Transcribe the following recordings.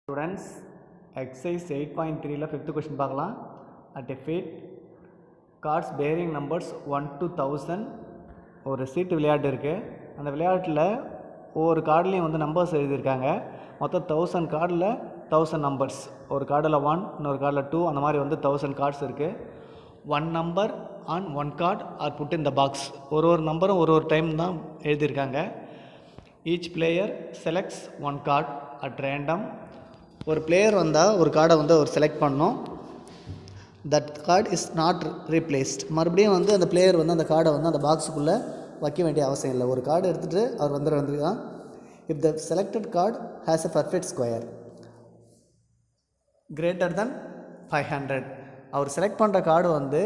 Students, exercise 8.3 fifth question பார்க்கலாம். At a fate, cards bearing numbers 1 to 1000 ஒரு சீட்டு விளையாட்டு இருக்குது. அந்த விளையாட்டில் ஒவ்வொரு கார்டுலேயும் வந்து நம்பர்ஸ் எழுதியிருக்காங்க. மொத்தம் 1000 கார்டில் 1000 நம்பர்ஸ். ஒரு கார்டில் 1, இன்னொரு கார்டில் 2, அந்த மாதிரி வந்து 1000 கார்ட்ஸ் இருக்குது. One number on one card or put in the box. ஒரு நம்பரும் ஒரு டைம் தான் எழுதியிருக்காங்க. Each player selects one card at random. ஒரு பிளேயர் வந்தால் ஒரு கார்டை வந்து அவர் செலக்ட் பண்ணணும். That card is not replaced. மறுபடியும் வந்து அந்த பிளேயர் வந்து அந்த கார்டை வந்து அந்த பாக்ஸுக்குள்ளே வைக்க வேண்டிய அவசியம் இல்லை. ஒரு கார்டு எடுத்துகிட்டு அவர் வந்துருக்கான். If the selected card has a perfect square greater than 500. அவர் செலக்ட் பண்ணுற கார்டு வந்து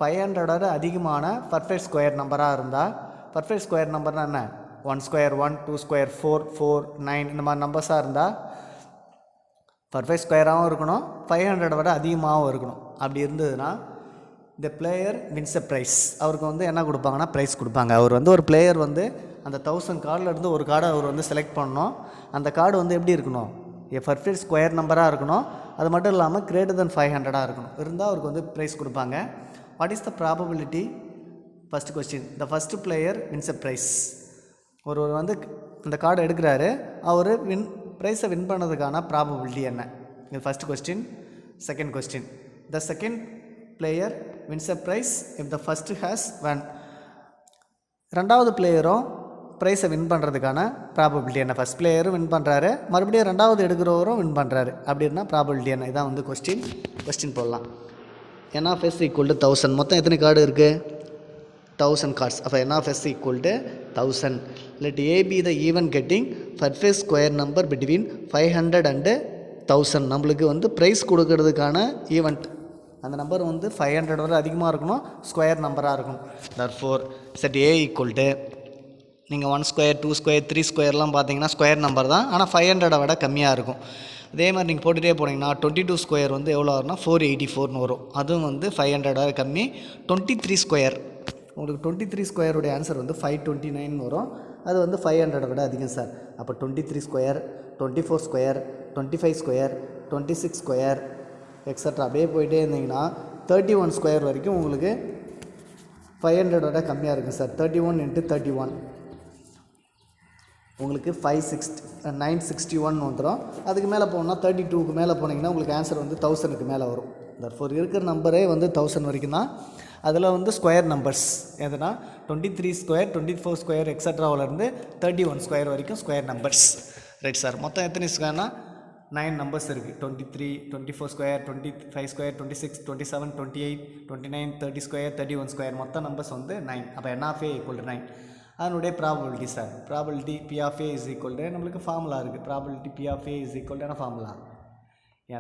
500 அதிகமான பர்ஃபெக்ட் ஸ்கொயர் நம்பராக இருந்தால், பர்ஃபெக்ட் ஸ்கொயர் நம்பர்னால் என்ன? 1 ஸ்கொயர் 1, 2 ஸ்கொயர் 4, 4, 9 இந்த மாதிரி நம்பர்ஸாக இருந்தால் பர்ஃபெக்ட் ஸ்கொயராகவும் இருக்கணும், 500 விட அதிகமாகவும் இருக்கணும். அப்படி இருந்ததுன்னா இந்த பிளேயர் வின்ஸ் அ ப்ரைஸ். அவருக்கு வந்து என்ன கொடுப்பாங்கன்னா ப்ரைஸ் கொடுப்பாங்க. அவர் வந்து ஒரு பிளேயர் வந்து அந்த 1000 கார்டில் இருந்து ஒரு கார்டை அவர் வந்து செலக்ட் பண்ணணும். அந்த கார்டு வந்து எப்படி இருக்கணும்? பர்ஃபெக்ட் ஸ்கொயர் நம்பராக இருக்கணும். அது மட்டும் இல்லாமல் கிரேட்டர் தென் 500 இருக்கணும். இருந்தால் அவருக்கு வந்து ப்ரைஸ் கொடுப்பாங்க. What is the probability? First question, the first player wins a prize. ஒருவர் வந்து அந்த கார்டை எடுக்கிறாரு, அவர் ப்ரைஸை வின் பண்ணதுக்கான ப்ராபபிலிட்டி என்ன? இது first question. Second question, the second player wins a prize if the first has won. ரெண்டாவது பிளேயரும் ப்ரைஸை வின் பண்ணுறதுக்கான ப்ராபபிலிட்டி என்ன? ஃபஸ்ட் பிளேயரும் வின் பண்ணுறாரு, மறுபடியும் ரெண்டாவது எடுக்கிறவரும் வின் பண்ணுறாரு. அப்படின்னா ப்ராபபிலிட்டி என்ன? இதான் வந்து கொஸ்டின் போடலாம். n of s equal to 1000. மொத்தம் எத்தனை கார்டு இருக்குது? 1000 cards. அப்போ n of s equal to 1000. Let a be the even getting perfect square number between 500 and 1000. நம்மளுக்கு வந்து ப்ரைஸ் கொடுக்கறதுக்கான ஈவெண்ட் அந்த நம்பர் வந்து 500 வரை அதிகமாக இருக்கணும், ஸ்கொயர் நம்பராக இருக்கணும். therefore set a equal to, நீங்கள் 1 ஸ்கொயர் 2 ஸ்கொயர் 3 ஸ்கொயர்லாம் பார்த்தீங்கன்னா ஸ்கொயர் நம்பர் தான், ஆனால் 500 விட கம்மியாக இருக்கும். அதே மாதிரி நீங்கள் போட்டுகிட்டே போனீங்கன்னா 22 ஸ்கொயர் வந்து எவ்வளோ வரும்னா 484 வரும். அதுவும் வந்து 500 கம்மி. 23 ஸ்கொயர், உங்களுக்கு 23 ஸ்கொயருடைய ஆன்சர் வந்து 529 வரும். அது வந்து 500 விட அதிகம் சார். அப்போ 23 square, 24 square, 25 square, 26 square extra அப்படியே போயிட்டே இருந்தீங்கன்னா 31 ஸ்கொயர் வரைக்கும் உங்களுக்கு 500 விட கம்மியாக இருக்கும் சார். 31 × 31 உங்களுக்கு 961 வந்துடும். அதுக்கு மேலே போனால் 32க்கு மேலே போனீங்கன்னா உங்களுக்கு ஆன்சர் வந்து 1000க்கு மேலே வரும். தர்ஃபோர் இருக்கிற நம்பரே வந்து 1000 வரைக்கும் தான். அதில் வந்து ஸ்கொயர் நம்பர்ஸ் எதுனா 23 ஸ்கொயர், 24 ஸ்கொயர் எக்ஸட்ராவிலேருந்து 31 ஸ்கொயர் வரைக்கும் ஸ்கொயர் நம்பர்ஸ். Right sir. மொத்தம் எத்தனை ஸ்கொயர்னா 9 நம்பர்ஸ் இருக்குது. 23, 24 ஸ்கொயர், 25 ஸ்கொயர், 26, 27, 28, 29, 30 ஸ்கொயர், 31 ஸ்கொயர். மொத்த நம்பர்ஸ் வந்து 9. அப்போ n of a equal to 9. அதனுடைய probability sir, probability P of A is equal to, நம்மளுக்கு ஃபார்முலா இருக்குது. Probability P of A is equal to என்ன formula?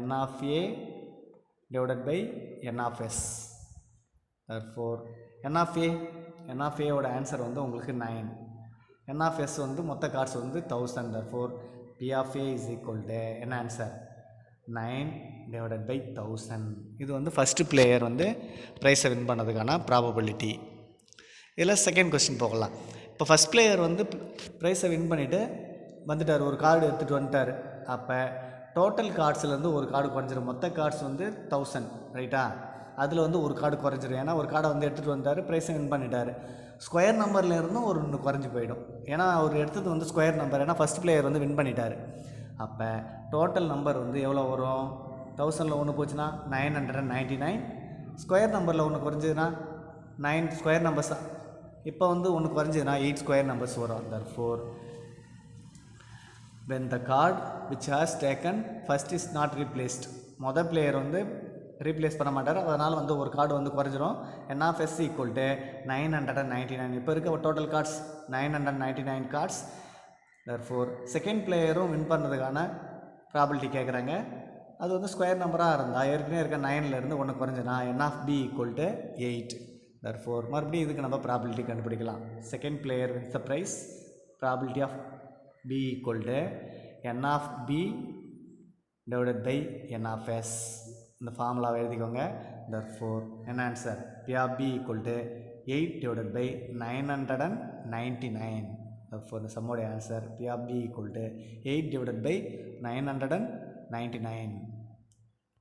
n of A divided by n of S. therefore n of A ஓட answer வந்து உங்களுக்கு 9. n of S வந்து மொத்த cards வந்து 1000. therefore P of A is equal to என்ன answer? 9 divided by 1000. இது வந்து ஃபஸ்ட்டு பிளேயர் வந்து ப்ரைஸை வின் பண்ணதுக்கான ப்ராபபிலிட்டி. இதில் செகண்ட் கொஸ்டின் போகலாம். இப்போ ஃபஸ்ட் பிளேயர் வந்து ப்ரைஸை வின் பண்ணிவிட்டு வந்துட்டார், ஒரு கார்டு எடுத்துகிட்டு வந்துட்டார். அப்போ டோட்டல் கார்ட்ஸ்லேருந்து ஒரு கார்டு குறைஞ்சிரும். மொத்த கார்ட்ஸ் வந்து 1000 ரைட்டா? அதில் வந்து ஒரு கார்டு குறைஞ்சிரும். ஏன்னா ஒரு கார்டை வந்து எடுத்துகிட்டு வந்தார், ப்ரைஸை வின் பண்ணிட்டார். ஸ்கொயர் நம்பரில் இருந்தும் ஒரு ஒன்று குறைஞ்சி போயிடும். ஏன்னா அவர் எடுத்தது வந்து ஸ்கொயர் நம்பர், ஏன்னா ஃபஸ்ட் பிளேயர் வந்து வின் பண்ணிட்டார். அப்போ டோட்டல் நம்பர் வந்து எவ்வளோ வரும்? 1000ல் ஒன்று போச்சுன்னா 999. ஸ்கொயர் நம்பரில் ஒன்று குறைஞ்சதுன்னா 9 ஸ்கொயர் நம்பர்ஸ் தான். இப்போ வந்து ஒன்று குறைஞ்சதுன்னா 8 ஸ்கொயர் நம்பர்ஸ் வரும். therefore when the card which has taken first is not replaced, மொதல் பிளேயர் வந்து ரீப்ளேஸ் பண்ண மாட்டார், அதனால் வந்து ஒரு கார்டு வந்து குறைஞ்சிரும். n of s equal to 999. இப்போ இருக்க total cards 999 cards. therefore second பிளேயரும் வின் பண்ணுறதுக்கான ப்ராபிலிட்டி கேட்குறாங்க. அது வந்து ஸ்கொயர் நம்பராக இருந்தால் ஏற்கனவே இருக்க 9லேருந்து ஒன்று குறைஞ்சினா n of b equal to 8. therefore மறுபடியும் இதுக்கு நம்ம ப்ராபிலிட்டி கண்டுபிடிக்கலாம். Second player wins the prize, probability of b equal to n of b divided by n of s. இந்த ஃபார்முலாவை எழுதிக்கோங்க. therefore என்ன answer? P of B equal to 8 divided by 999. therefore இந்த சம்மோடைய answer P of B equal to 8 divided by 999. 99.